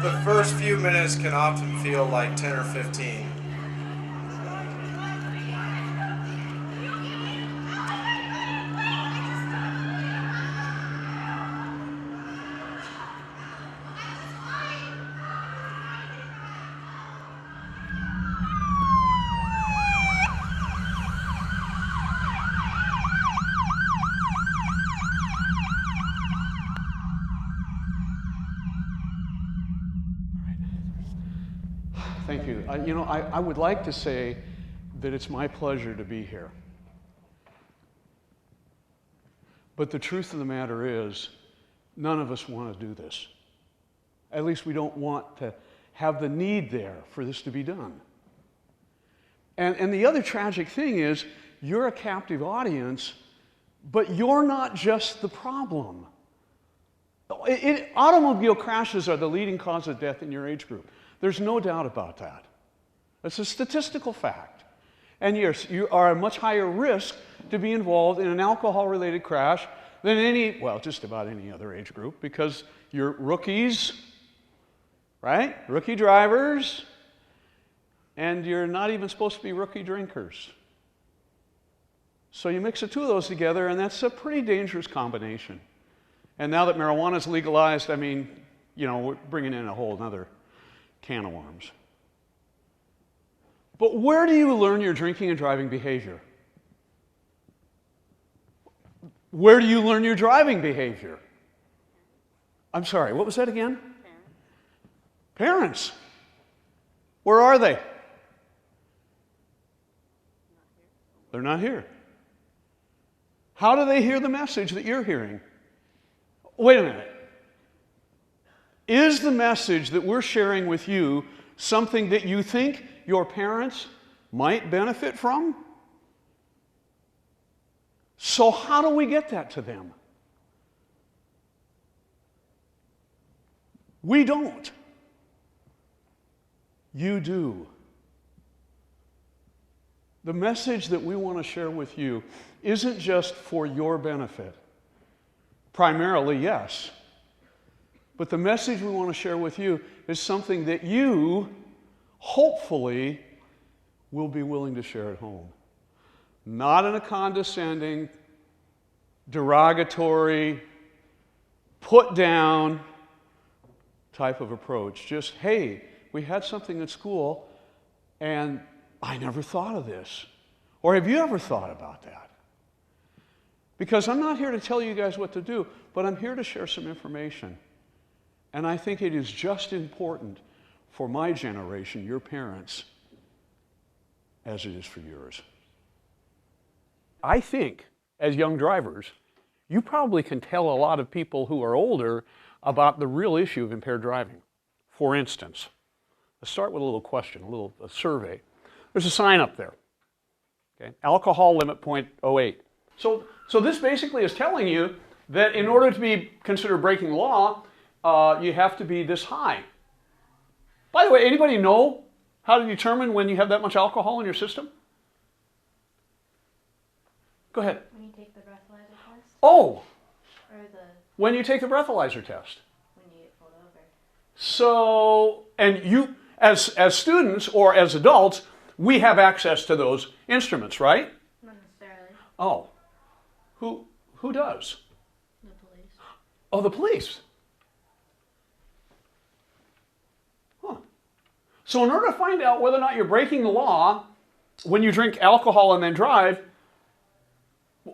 The first few minutes can often feel like 10 or 15. Thank you. I would like to say that it's my pleasure to be here. But the truth of the matter is, none of us want to do this. At least we don't want to have the need there for this to be done. And the other tragic thing is, you're a captive audience, but you're not just the problem. Automobile crashes are the leading cause of death in your age group. There's no doubt about that. It's a statistical fact. And yes, you are a much higher risk to be involved in an alcohol-related crash than just about any other age group, because you're rookies, right? Rookie drivers, and you're not even supposed to be rookie drinkers. So you mix the two of those together, and that's a pretty dangerous combination. And now that marijuana is legalized, we're bringing in a whole other can of worms. But where do you learn your drinking and driving behavior? Where do you learn your driving behavior? I'm sorry, what was that again? Parents. Where are they? They're not here. How do they hear the message that you're hearing? Wait a minute. Is the message that we're sharing with you something that you think your parents might benefit from? So how do we get that to them? We don't. You do. The message that we want to share with you isn't just for your benefit. Primarily, yes. But the message we want to share with you is something that you, hopefully, will be willing to share at home. Not in a condescending, derogatory, put down type of approach. Just, hey, we had something at school and I never thought of this. Or have you ever thought about that? Because I'm not here to tell you guys what to do, but I'm here to share some information. And I think it is just important for my generation, your parents, as it is for yours. I think, as young drivers, you probably can tell a lot of people who are older about the real issue of impaired driving. For instance, let's start with a little question, a survey. There's a sign up there. Okay? Alcohol limit 0.08. So this basically is telling you that in order to be considered breaking the law, you have to be this high. By the way, anybody know how to determine when you have that much alcohol in your system? Go ahead. When you take the breathalyzer test? Oh! When you take the breathalyzer test. When you get pulled over. So, and you, as students or as adults, we have access to those instruments, right? Not necessarily. Oh. Who does? The police. Oh, the police. Huh. So in order to find out whether or not you're breaking the law when you drink alcohol and then drive,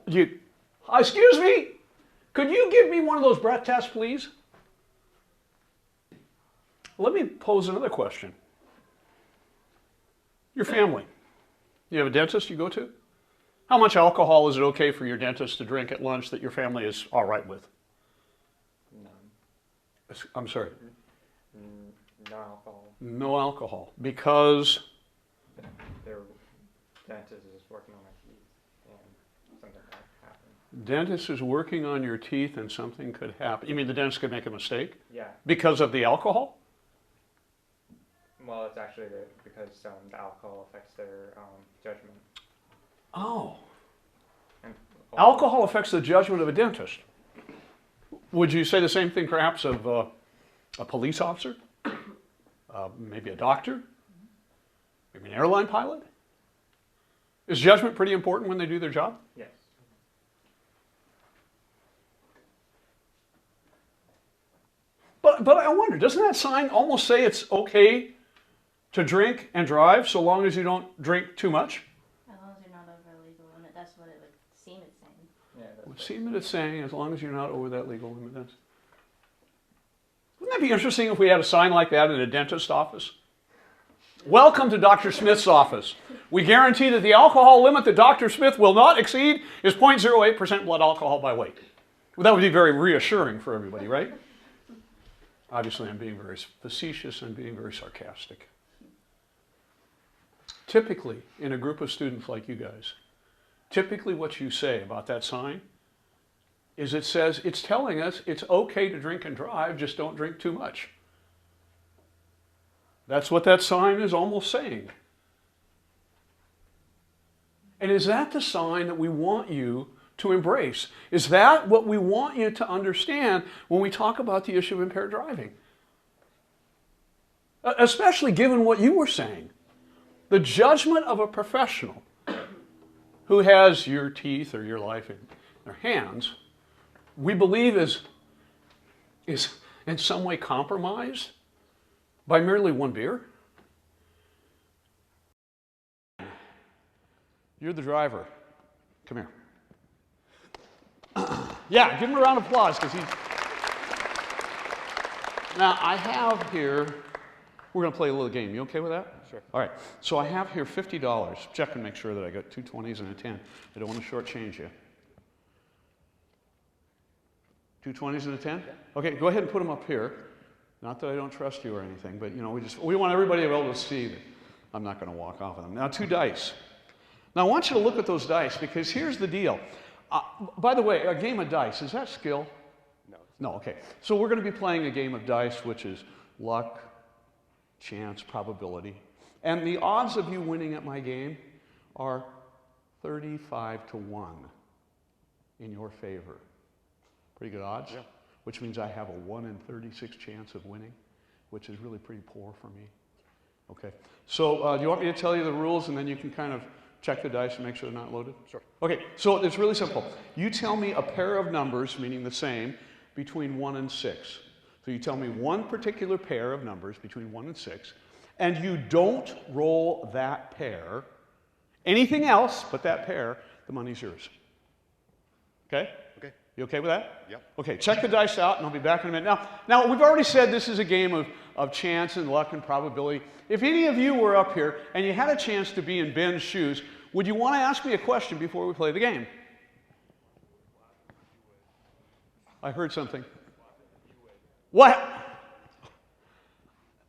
excuse me, could you give me one of those breath tests, please? Let me pose another question. Your family. You have a dentist you go to? How much alcohol is it okay for your dentist to drink at lunch that your family is all right with? None. I'm sorry? No alcohol. No alcohol. Because? Their dentist is working on my teeth and something might happen. Dentist is working on your teeth and something could happen. You mean the dentist could make a mistake? Yeah. Because of the alcohol? Well, it's actually because the alcohol affects their judgment. Oh. And Alcohol affects the judgment of a dentist. Would you say the same thing perhaps of a police officer? Maybe a doctor? Maybe an airline pilot? Is judgment pretty important when they do their job? Yes. But I wonder, doesn't that sign almost say it's okay to drink and drive so long as you don't drink too much? As long as you're not over a legal limit, that's what it would seem it's saying. Yeah, It would seem that it's saying as long as you're not over that legal limit. Wouldn't that be interesting if we had a sign like that in a dentist's office? Welcome to Dr. Smith's office. We guarantee that the alcohol limit that Dr. Smith will not exceed is 0.08% blood alcohol by weight. Well, that would be very reassuring for everybody, right? Obviously, I'm being very facetious and being very sarcastic. Typically, in a group of students like you guys, typically what you say about that sign is it says, it's telling us it's okay to drink and drive, just don't drink too much. That's what that sign is almost saying. And is that the sign that we want you to embrace? Is that what we want you to understand when we talk about the issue of impaired driving? Especially given what you were saying. The judgment of a professional who has your teeth or your life in their hands, we believe is in some way compromised by merely one beer. You're the driver. Come here. Yeah, give him a round of applause because he's... Now, I have here, we're going to play a little game. You okay with that? Sure. All right. So I have here $50. Check and make sure that I got 2 20s and a 10. I don't want to shortchange you. 2 20s and a 10? Okay, go ahead and put them up here. Not that I don't trust you or anything, but you know, we want everybody to be able to see that I'm not going to walk off of them. Now, 2 dice. Now, I want you to look at those dice because here's the deal. By the way, a game of dice, is that skill? No. No, okay. So we're going to be playing a game of dice, which is luck, chance, probability. And the odds of you winning at my game are 35 to 1 in your favor. Pretty good odds? Yeah. Which means I have a 1 in 36 chance of winning, which is really pretty poor for me. Okay. So do you want me to tell you the rules and then you can kind of check the dice and make sure they're not loaded? Sure. Okay, so it's really simple. You tell me a pair of numbers, meaning the same, between 1 and 6. So you tell me one particular pair of numbers between 1 and 6, and you don't roll that pair. Anything else but that pair, the money's yours. Okay? Okay. You okay with that? Yep. Okay, check the dice out, and I'll be back in a minute. Now we've already said this is a game of chance and luck and probability. If any of you were up here and you had a chance to be in Ben's shoes, would you want to ask me a question before we play the game? I heard something. What?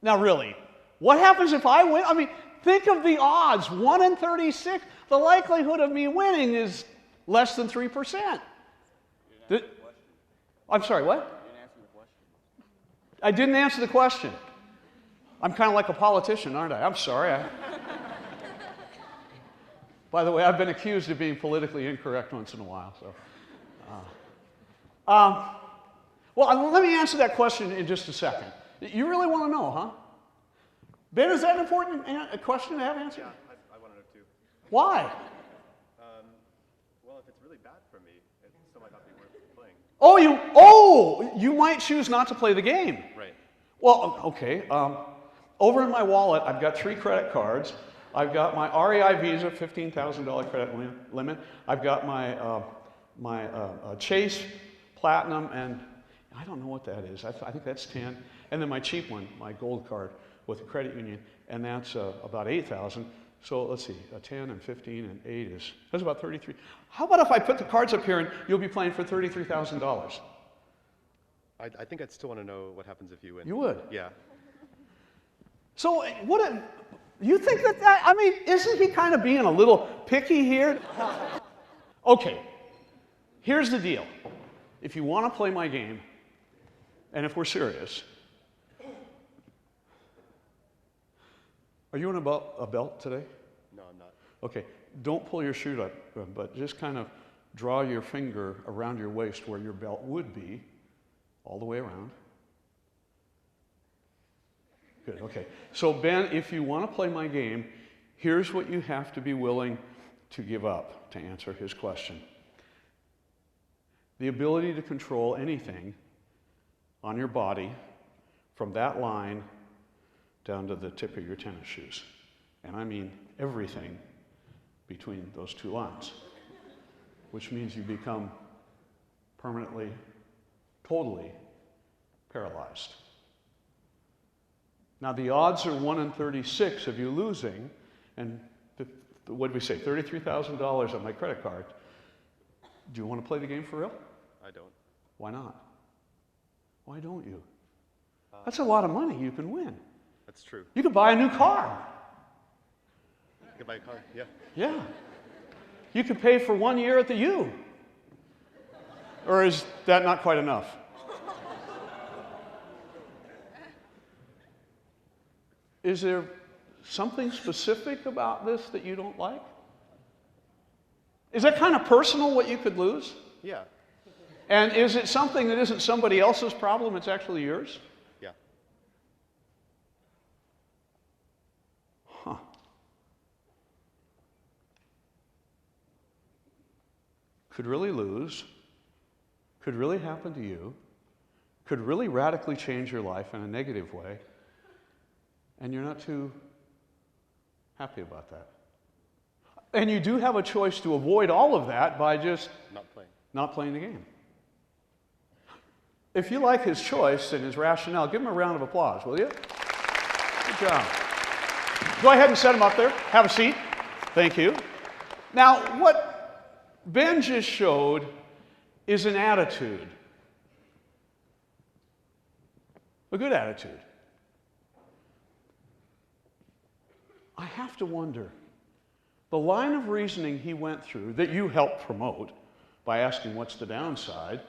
Now really, what happens if I win? I mean, think of the odds. 1 in 36. The likelihood of me winning is less than 3%. I'm sorry, what? You didn't answer the question. I didn't answer the question. I'm kind of like a politician, aren't I? I'm sorry. By the way, I've been accused of being politically incorrect once in a while. So, well, let me answer that question in just a second. You really want to know, huh? Ben, is that an important question to have answered? Yeah, I want to know too. Why? Well, if it's really bad for me, it still might not be worth playing. You might choose not to play the game. Right. Well, okay. Over in my wallet, I've got 3 credit cards. I've got my REI Visa, $15,000 credit limit. I've got my Chase Platinum, and I don't know what that is. I think that's 10. And then my cheap one, my gold card with the credit union, and that's about 8,000. So let's see, 10 and 15 and 8 that's about 33. How about if I put the cards up here and you'll be playing for $33,000? I think I'd still want to know what happens if you win. You would? Yeah. So you think that, I mean, isn't he kind of being a little picky here? Okay, here's the deal. If you want to play my game, and if we're serious, are you in a belt today? No, I'm not. Okay, don't pull your shoe up, but just kind of draw your finger around your waist where your belt would be, all the way around. Good, okay. So Ben, if you want to play my game, here's what you have to be willing to give up to answer his question. The ability to control anything on your body from that line down to the tip of your tennis shoes. And I mean everything between those two lines, which means you become permanently, totally paralyzed. Now the odds are 1 in 36 of you losing, and what did we say, $33,000 on my credit card. Do you want to play the game for real? I don't. Why not? Why don't you? That's a lot of money you can win. That's true. You could buy a new car. Get my car. Yeah. Yeah. You could pay for 1 year at the U. Or is that not quite enough? Is there something specific about this that you don't like? Is that kind of personal, what you could lose? Yeah. And is it something that isn't somebody else's problem, it's actually yours? Yeah. Huh. Could really lose, could really happen to you, could really radically change your life in a negative way, and you're not too happy about that. And you do have a choice to avoid all of that by just not playing the game. If you like his choice and his rationale, give him a round of applause, will you? Good job. Go ahead and set him up there. Have a seat. Thank you. Now, what Ben just showed is an attitude. A good attitude. I have to wonder, the line of reasoning he went through that you helped promote by asking what's the downside,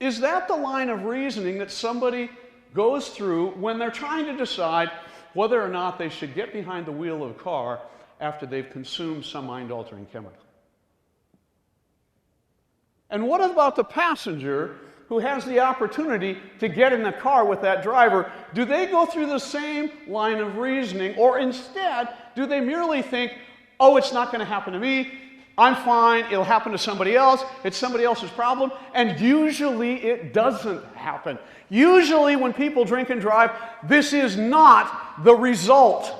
is that the line of reasoning that somebody goes through when they're trying to decide whether or not they should get behind the wheel of a car after they've consumed some mind-altering chemical? And what about the passenger who has the opportunity to get in the car with that driver? Do they go through the same line of reasoning, or instead, do they merely think, oh, it's not going to happen to me, I'm fine, it'll happen to somebody else, it's somebody else's problem? And usually it doesn't happen. Usually when people drink and drive, this is not the result.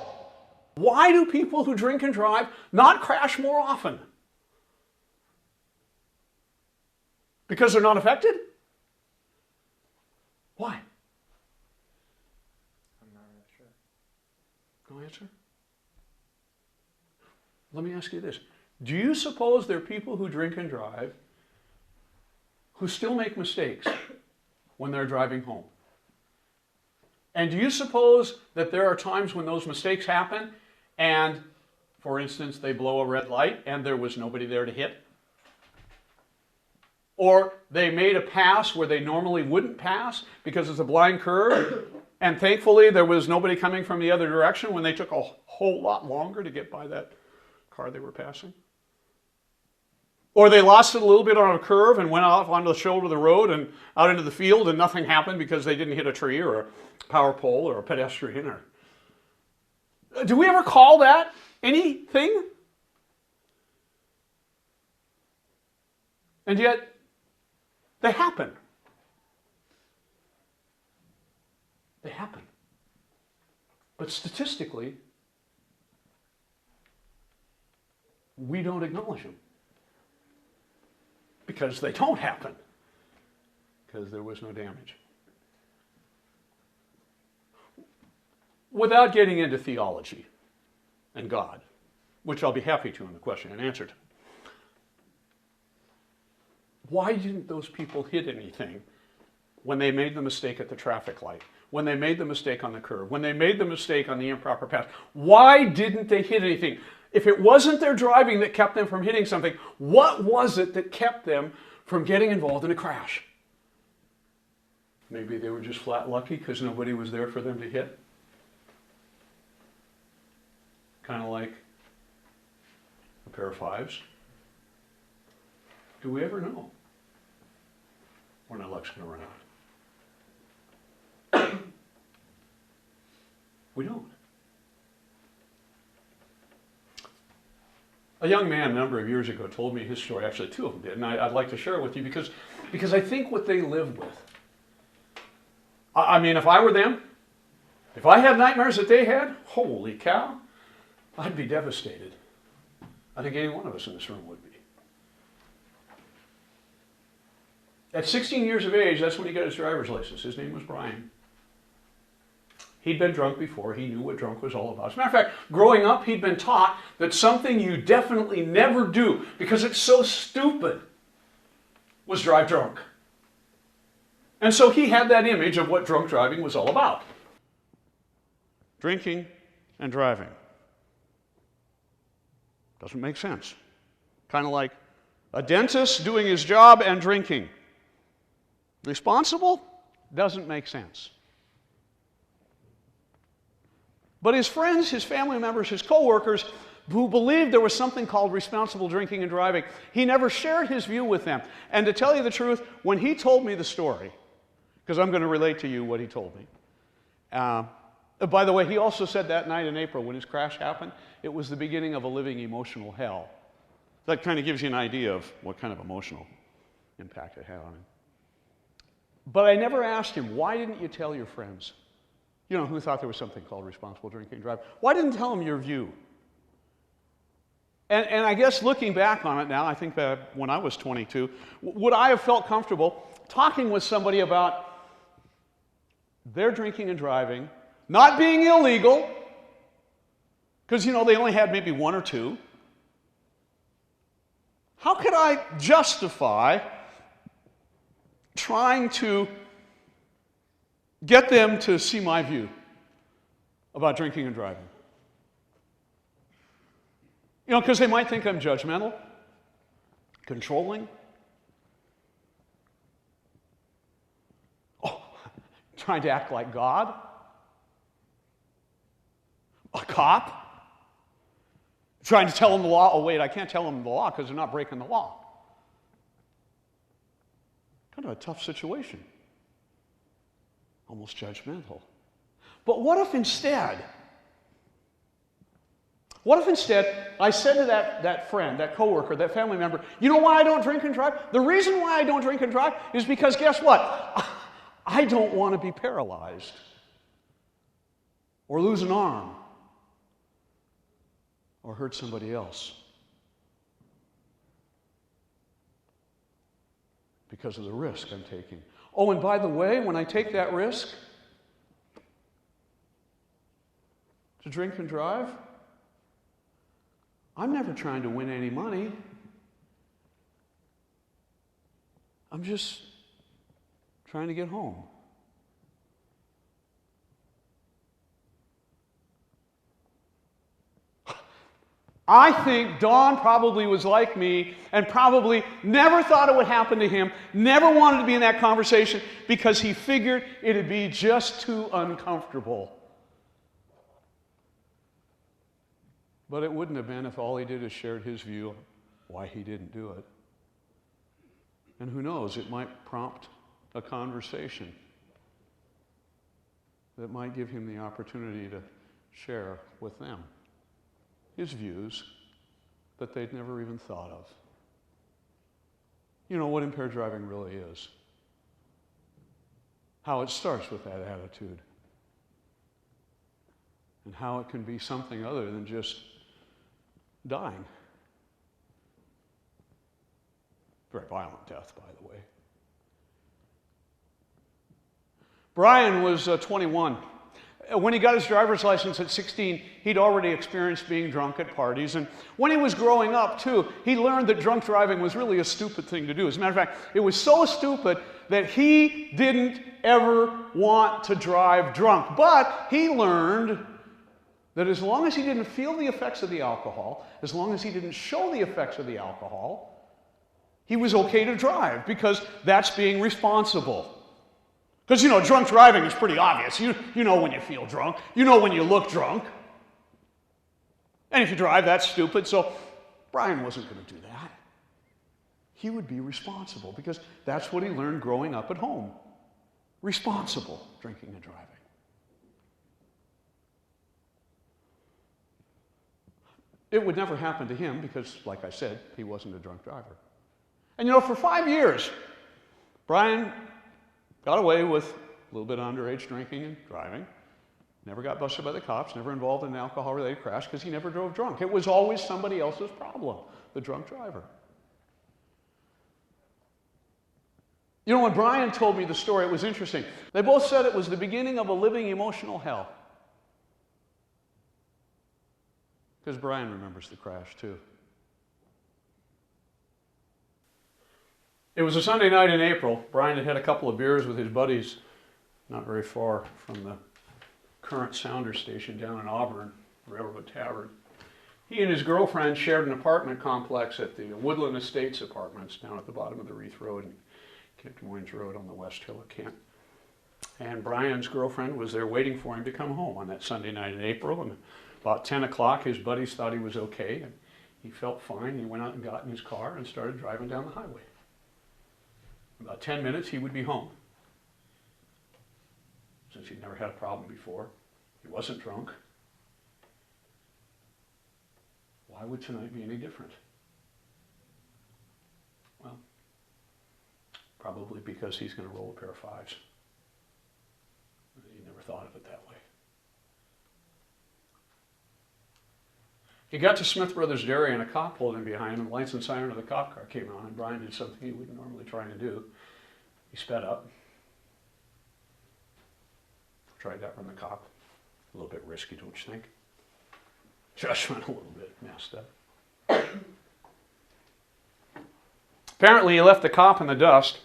Why do people who drink and drive not crash more often? Because they're not affected? Why? I'm not really sure. No answer? Let me ask you this. Do you suppose there are people who drink and drive who still make mistakes when they're driving home? And do you suppose that there are times when those mistakes happen and, for instance, they blow a red light and there was nobody there to hit? Or they made a pass where they normally wouldn't pass because it's a blind curve, and thankfully there was nobody coming from the other direction when they took a whole lot longer to get by that car they were passing? Or they lost it a little bit on a curve and went off onto the shoulder of the road and out into the field and nothing happened because they didn't hit a tree or a power pole or a pedestrian. Or... Do we ever call that anything? And yet, they happen. They happen. But statistically, we don't acknowledge them. Because they don't happen. Because there was no damage. Without getting into theology and God, which I'll be happy to in the question and answer to. Why didn't those people hit anything when they made the mistake at the traffic light, when they made the mistake on the curb, when they made the mistake on the improper pass? Why didn't they hit anything? If it wasn't their driving that kept them from hitting something, what was it that kept them from getting involved in a crash? Maybe they were just flat lucky because nobody was there for them to hit. Kind of like a pair of fives. Do we ever know when our luck's going to run out? We don't. A young man a number of years ago told me his story. Actually, two of them did, and I'd like to share it with you because I think what they lived with. I mean, if I were them, if I had nightmares that they had, holy cow, I'd be devastated. I think any one of us in this room would be. At 16 years of age, that's when he got his driver's license. His name was Brian. He'd been drunk before. He knew what drunk was all about. As a matter of fact, growing up, he'd been taught that something you definitely never do, because it's so stupid, was drive drunk. And so he had that image of what drunk driving was all about. Drinking and driving. Doesn't make sense. Kind of like a dentist doing his job and drinking. Responsible? Doesn't make sense. But his friends, his family members, his co-workers, who believed there was something called responsible drinking and driving, he never shared his view with them. And to tell you the truth, when he told me the story, because I'm going to relate to you what he told me. By the way, he also said that night in April when his crash happened, it was the beginning of a living emotional hell. That kind of gives you an idea of what kind of emotional impact it had on him. But I never asked him, why didn't you tell your friends? You know, who thought there was something called responsible drinking and driving. Why didn't you tell them your view? And I guess looking back on it now, I think that when I was 22, would I have felt comfortable talking with somebody about their drinking and driving, not being illegal, because, you know, they only had maybe one or two. How could I justify trying to get them to see my view about drinking and driving? You know, because they might think I'm judgmental, controlling. Oh, trying to act like God. A cop. Trying to tell them the law. Oh, wait, I can't tell them the law because they're not breaking the law. Kind of a tough situation. Almost judgmental. But what if instead I said to that friend, that coworker, that family member, you know why I don't drink and drive? The reason why I don't drink and drive is because guess what? I don't want to be paralyzed or lose an arm or hurt somebody else because of the risk I'm taking. Oh, and by the way, when I take that risk to drink and drive, I'm never trying to win any money. I'm just trying to get home. I think Don probably was like me and probably never thought it would happen to him, never wanted to be in that conversation because he figured it'd be just too uncomfortable. But it wouldn't have been if all he did is shared his view of why he didn't do it. And who knows, it might prompt a conversation that might give him the opportunity to share with them his views that they'd never even thought of. You know what impaired driving really is. How it starts with that attitude. And how it can be something other than just dying. Very violent death, by the way. Brian was 21. When he got his driver's license at 16, he'd already experienced being drunk at parties. And when he was growing up, too, he learned that drunk driving was really a stupid thing to do. As a matter of fact, it was so stupid that he didn't ever want to drive drunk. But he learned that as long as he didn't feel the effects of the alcohol, as long as he didn't show the effects of the alcohol, he was okay to drive because that's being responsible. Because, you know, drunk driving is pretty obvious. You know when you feel drunk. You know when you look drunk. And if you drive, that's stupid. So Brian wasn't going to do that. He would be responsible because that's what he learned growing up at home. Responsible drinking and driving. It would never happen to him because, like I said, he wasn't a drunk driver. And you know, for 5 years, Brian got away with a little bit of underage drinking and driving. Never got busted by the cops, never involved in an alcohol-related crash because he never drove drunk. It was always somebody else's problem, the drunk driver. You know, when Brian told me the story, it was interesting. They both said it was the beginning of a living emotional hell. Because Brian remembers the crash too. It was a Sunday night in April. Brian had had a couple of beers with his buddies, not very far from the current sounder station down in Auburn, Railroad Tavern. He and his girlfriend shared an apartment complex at the Woodland Estates Apartments down at the bottom of the Reith Road and Kent Moines Road on the west hill of Kent. And Brian's girlfriend was there waiting for him to come home on that Sunday night in April. And about 10 o'clock, his buddies thought he was okay, and he felt fine. He went out and got in his car and started driving down the highway. In about 10 minutes, he would be home. Since he'd never had a problem before, he wasn't drunk. Why would tonight be any different? Well, probably because he's going to roll a pair of fives. He never thought of it that way. He got to Smith Brothers Dairy and a cop pulled him behind him, and the lights and siren of the cop car came on, and Brian did something he wouldn't normally try to do. He sped up. Tried that from the cop. A little bit risky, don't you think? Just went a little bit messed up. Apparently he left the cop in the dust,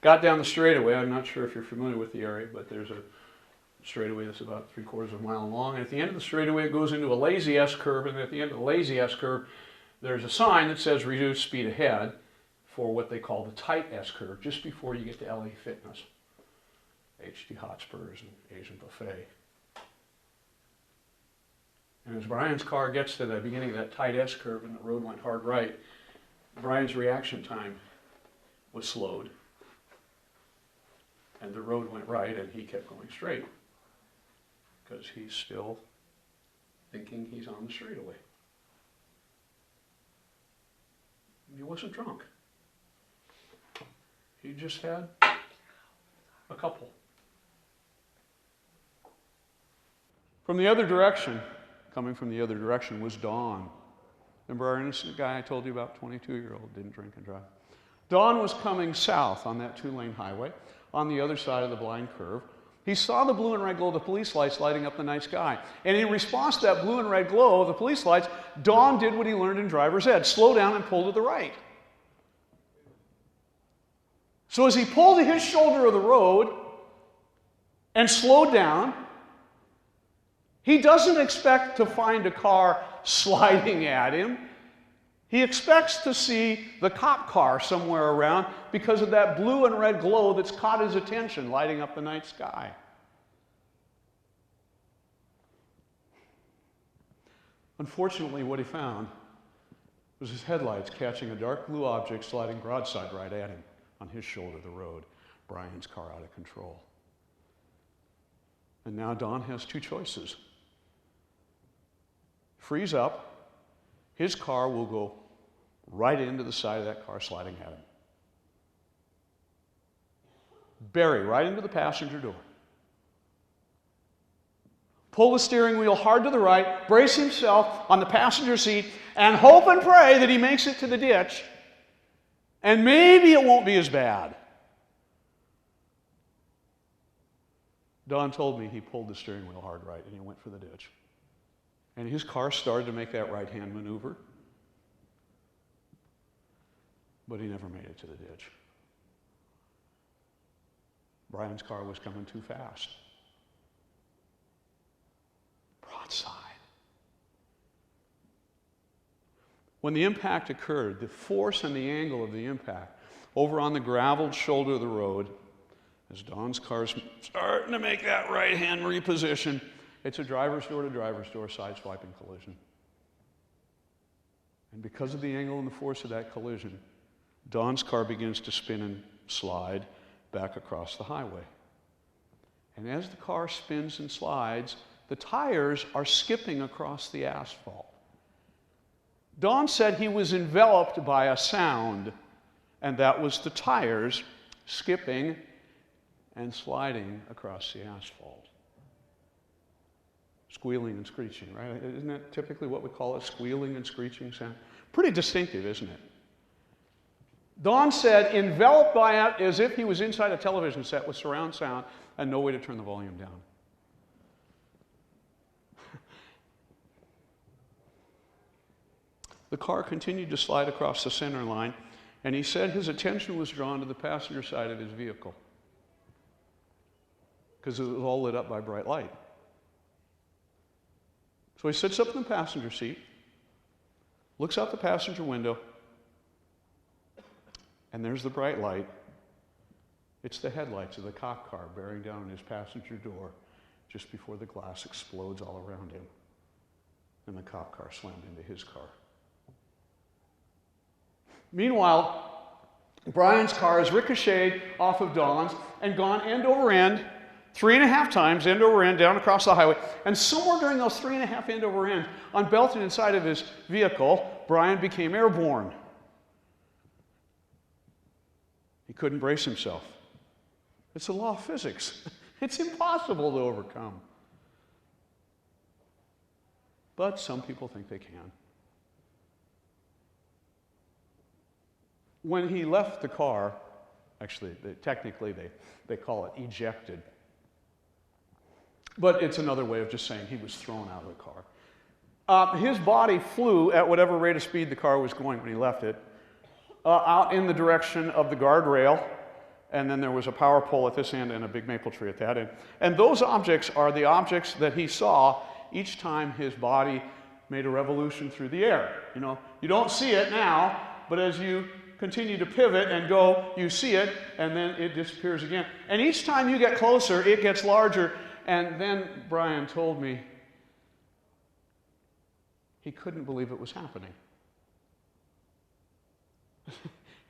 got down the straightaway. I'm not sure if you're familiar with the area, but there's a straightaway that's about 3/4 of a mile long. And at the end of the straightaway, it goes into a lazy S curve, and at the end of the lazy S curve, there's a sign that says reduce speed ahead for what they call the tight S curve, just before you get to LA Fitness, HD Hotspurs, and Asian Buffet. And as Brian's car gets to the beginning of that tight S curve and the road went hard right, Brian's reaction time was slowed. And the road went right and he kept going straight. Because he's still thinking he's on the straightaway. He wasn't drunk. He just had a couple. From the other direction, coming from the other direction, was Dawn. Remember our innocent guy I told you about, 22-year-old, didn't drink and drive. Dawn was coming south on that 2-lane highway, on the other side of the blind curve. He saw the blue and red glow of the police lights lighting up the night sky. And in response to that blue and red glow of the police lights, Dawn did what he learned in driver's ed, slow down and pull to the right. So as he pulled to his shoulder of the road and slowed down, he doesn't expect to find a car sliding at him. He expects to see the cop car somewhere around because of that blue and red glow that's caught his attention, lighting up the night sky. Unfortunately, what he found was his headlights catching a dark blue object sliding broadside right at him on his shoulder of the road, Brian's car out of control. And now Don has two choices. Freeze up, his car will go right into the side of that car sliding at him. Bury right into the passenger door. Pull the steering wheel hard to the right, brace himself on the passenger seat, and hope and pray that he makes it to the ditch, and maybe it won't be as bad. Don told me he pulled the steering wheel hard right and he went for the ditch. And his car started to make that right-hand maneuver, but he never made it to the ditch. Brian's car was coming too fast. Broadside. When the impact occurred, the force and the angle of the impact over on the graveled shoulder of the road, as Don's car's starting to make that right-hand reposition, it's a driver's door to driver's door side-swiping collision. And because of the angle and the force of that collision, Don's car begins to spin and slide back across the highway. And as the car spins and slides, the tires are skipping across the asphalt. Don said he was enveloped by a sound, and that was the tires skipping and sliding across the asphalt. Squealing and screeching, right? Isn't that typically what we call a squealing and screeching sound? Pretty distinctive, isn't it? Don said enveloped by it as if he was inside a television set with surround sound and no way to turn the volume down. The car continued to slide across the center line, and he said his attention was drawn to the passenger side of his vehicle because it was all lit up by bright light. So he sits up in the passenger seat, looks out the passenger window, and there's the bright light. It's the headlights of the cop car bearing down on his passenger door just before the glass explodes all around him, and the cop car slammed into his car. Meanwhile, Brian's car is ricocheted off of Don's and gone end over end, 3.5 times end over end down across the highway. And somewhere during those 3.5 end over end, unbelted inside of his vehicle, Brian became airborne. He couldn't brace himself. It's the law of physics. It's impossible to overcome. But some people think they can. When he left the car, actually, technically they call it ejected. But it's another way of just saying he was thrown out of the car. His body flew at whatever rate of speed the car was going when he left it, out in the direction of the guardrail, and then there was a power pole at this end and a big maple tree at that end. And those objects are the objects that he saw each time his body made a revolution through the air. You know, you don't see it now, but as you continue to pivot and go, you see it, and then it disappears again. And each time you get closer, it gets larger. And then Brian told me he couldn't believe it was happening. It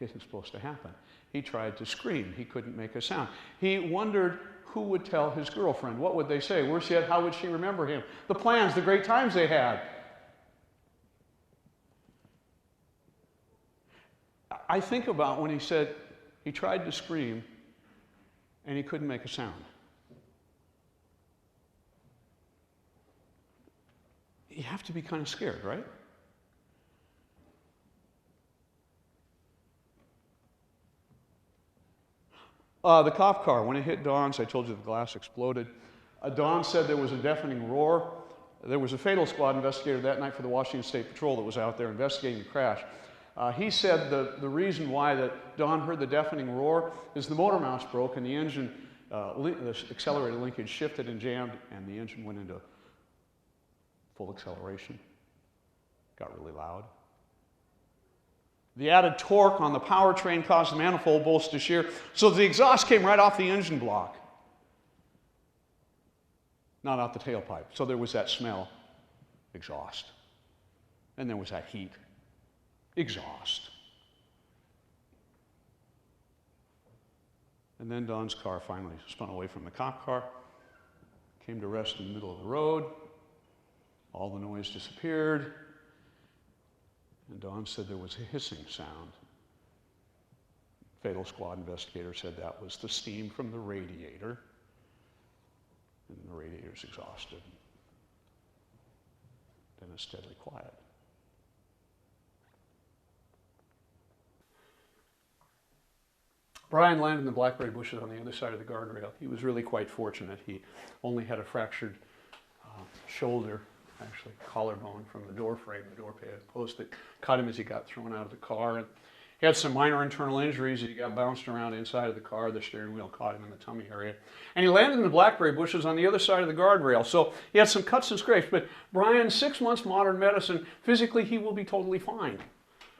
isn't supposed to happen. He tried to scream. He couldn't make a sound. He wondered who would tell his girlfriend. What would they say? Worse yet, how would she remember him? The plans, the great times they had. I think about when he said he tried to scream and he couldn't make a sound. You have to be kind of scared, right? The cop car, when it hit Don's, I told you the glass exploded. Don said there was a deafening roar. There was a fatal squad investigator that night for the Washington State Patrol that was out there investigating the crash. He said the reason why that Don heard the deafening roar is the motor mounts broke and the engine, the accelerator linkage shifted and jammed, and the engine went into full acceleration. Got really loud. The added torque on the powertrain caused the manifold bolts to shear, so the exhaust came right off the engine block, not out the tailpipe. So there was that smell, exhaust. And there was that heat, exhaust. And then Don's car finally spun away from the cop car, came to rest in the middle of the road. All the noise disappeared. And Don said there was a hissing sound. Fatal squad investigator said that was the steam from the radiator. And the radiator's exhausted. Then it's deadly quiet. Brian landed in the blackberry bushes on the other side of the guardrail. He was really quite fortunate. He only had a fractured shoulder, actually collarbone from the door frame, the door post that cut him as he got thrown out of the car. And he had some minor internal injuries. He got bounced around inside of the car. The steering wheel caught him in the tummy area. And he landed in the blackberry bushes on the other side of the guardrail. So he had some cuts and scrapes. But Brian, 6 months modern medicine, physically he will be totally fine.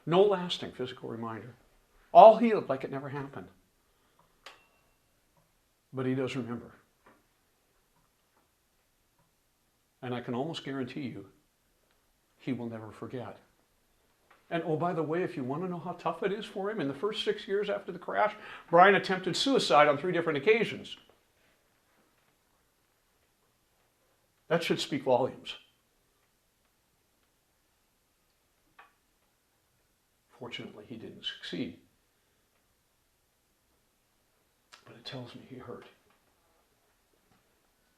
No lasting physical reminder. All healed like it never happened. But he does remember. And I can almost guarantee you, he will never forget. And oh, by the way, if you want to know how tough it is for him, in the first 6 years after the crash, Brian attempted suicide on 3 different occasions. That should speak volumes. Fortunately, he didn't succeed. But it tells me he hurt.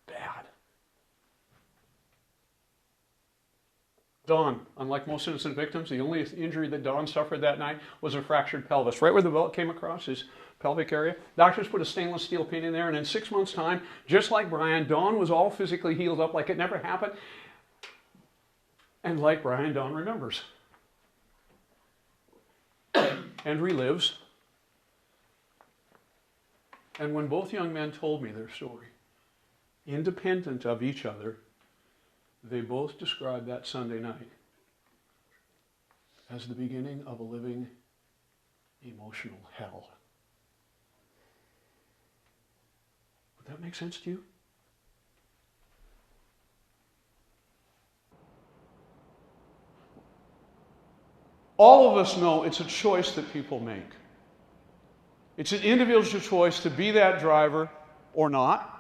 Bad. Don, unlike most innocent victims, the only injury that Don suffered that night was a fractured pelvis. Right where the belt came across his pelvic area. Doctors put a stainless steel pin in there, and in 6 months' time, just like Brian, Don was all physically healed up like it never happened. And like Brian, Don remembers. And relives. And when both young men told me their story, independent of each other, they both described that Sunday night as the beginning of a living emotional hell. Would that make sense to you? All of us know it's a choice that people make. It's an individual choice to be that driver or not.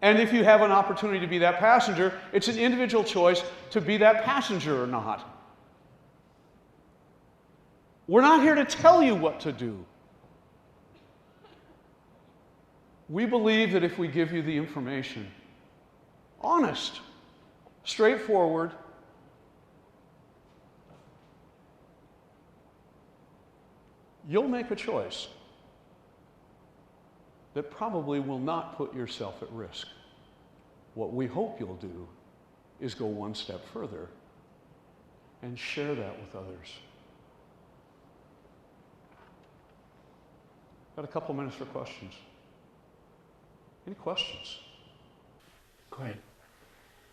And if you have an opportunity to be that passenger, it's an individual choice to be that passenger or not. We're not here to tell you what to do. We believe that if we give you the information, honest, straightforward, you'll make a choice that probably will not put yourself at risk. What we hope you'll do is go one step further and share that with others. Got a couple minutes for questions. Any questions? Go ahead.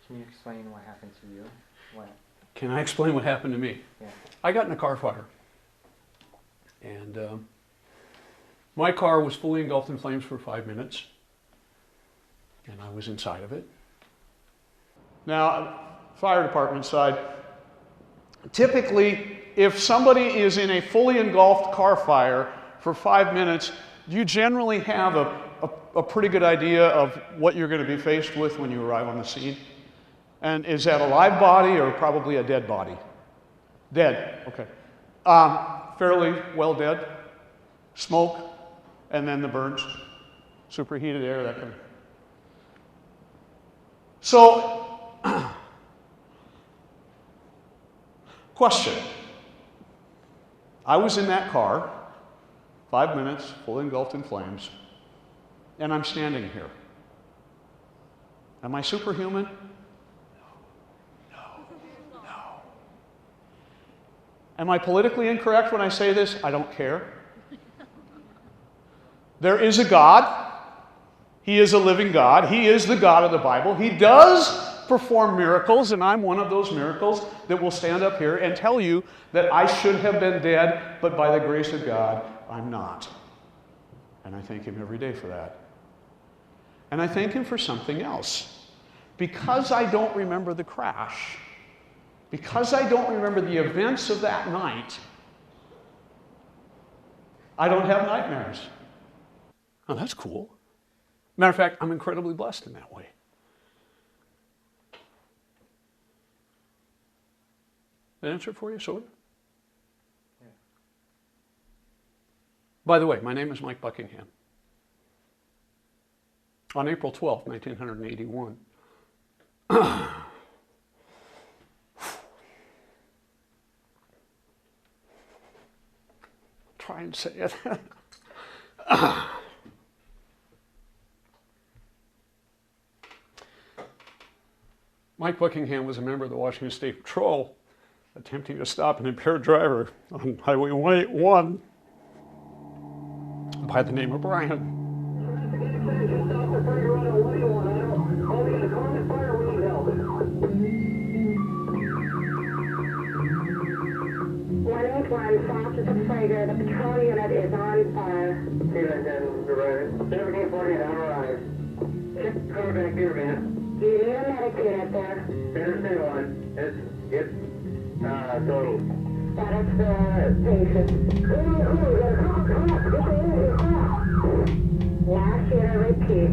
Can you explain what happened to you? Can I explain what happened to me? Yeah. I got in a car fire. And my car was fully engulfed in flames for 5 minutes. And I was inside of it. Now, fire department side, typically, if somebody is in a fully engulfed car fire for 5 minutes, you generally have a pretty good idea of what you're going to be faced with when you arrive on the scene. And is that a live body or probably a dead body? Dead, okay. Fairly well dead. Smoke, and then the burns. Superheated air, that kind of. So, question. I was in that car, 5 minutes, fully engulfed in flames, and I'm standing here. Am I superhuman? No. Am I politically incorrect when I say this? I don't care. There is a God. He is a living God. He is the God of the Bible. He does perform miracles, and I'm one of those miracles that will stand up here and tell you that I should have been dead, but by the grace of God, I'm not. And I thank Him every day for that. And I thank Him for something else. Because I don't remember the crash, because I don't remember the events of that night, I don't have nightmares. Oh, that's cool. Matter of fact, I'm incredibly blessed in that way. That answer for you, sort of? Yeah. By the way, my name is Mike Buckingham. On April 12th, 1981, try and say it. Mike Buckingham was a member of the Washington State Patrol attempting to stop an impaired driver on Highway 181 by the name of Brian. The patrol unit is on fire. Check car back here, man. Do you need a medic unit there? Interstate line. It's total. Status patient. Last unit, repeat.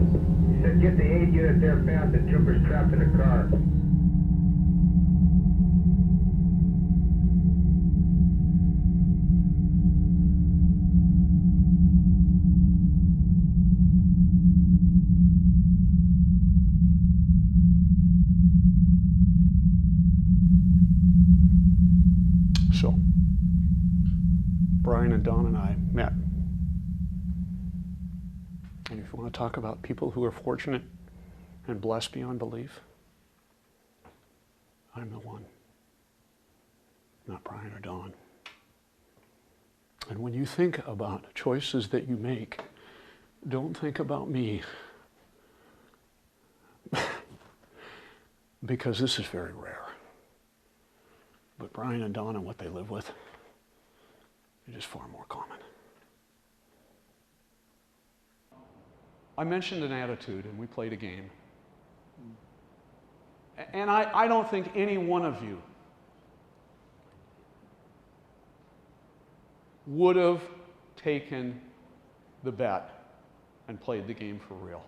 Should get the aid unit there fast. The trooper's trapped in a car. and Don and I met. And if you want to talk about people who are fortunate and blessed beyond belief, I'm the one, not Brian or Don. And when you think about choices that you make, don't think about me. Because this is very rare. But Brian and Don and what they live with is just far more common. I mentioned an attitude, and we played a game. And I don't think any one of you would have taken the bet and played the game for real.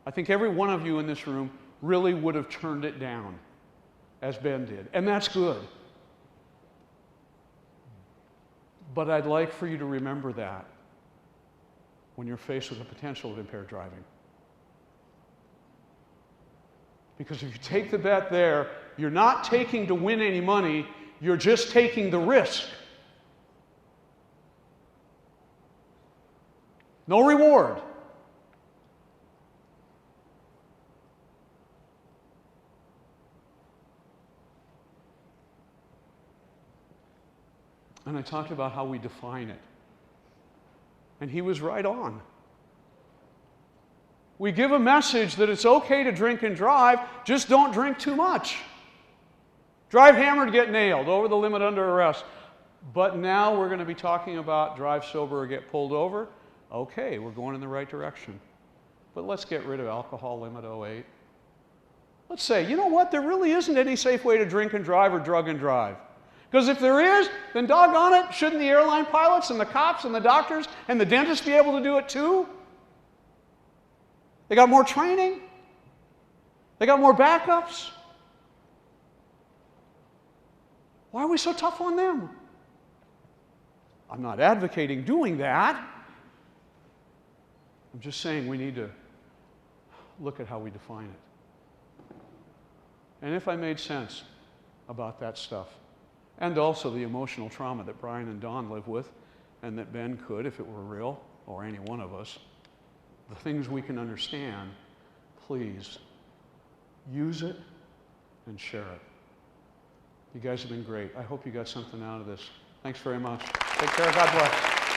I think every one of you in this room really would have turned it down, as Ben did. And that's good. But I'd like for you to remember that when you're faced with the potential of impaired driving. Because if you take the bet there, you're not taking to win any money, you're just taking the risk. No reward. And I talked about how we define it. And he was right on. We give a message that it's okay to drink and drive, just don't drink too much. Drive hammered, get nailed, over the limit, under arrest. But now we're going to be talking about drive sober or get pulled over. Okay, we're going in the right direction. But let's get rid of alcohol limit 08. Let's say, you know what, there really isn't any safe way to drink and drive or drug and drive. Because if there is, then doggone it, shouldn't the airline pilots and the cops and the doctors and the dentists be able to do it too? They got more training. They got more backups. Why are we so tough on them? I'm not advocating doing that. I'm just saying we need to look at how we define it. And if I made sense about that stuff, and also the emotional trauma that Brian and Don live with, and that Ben could if it were real, or any one of us, the things we can understand, please use it and share it. You guys have been great. I hope you got something out of this. Thanks very much. Take care. God bless.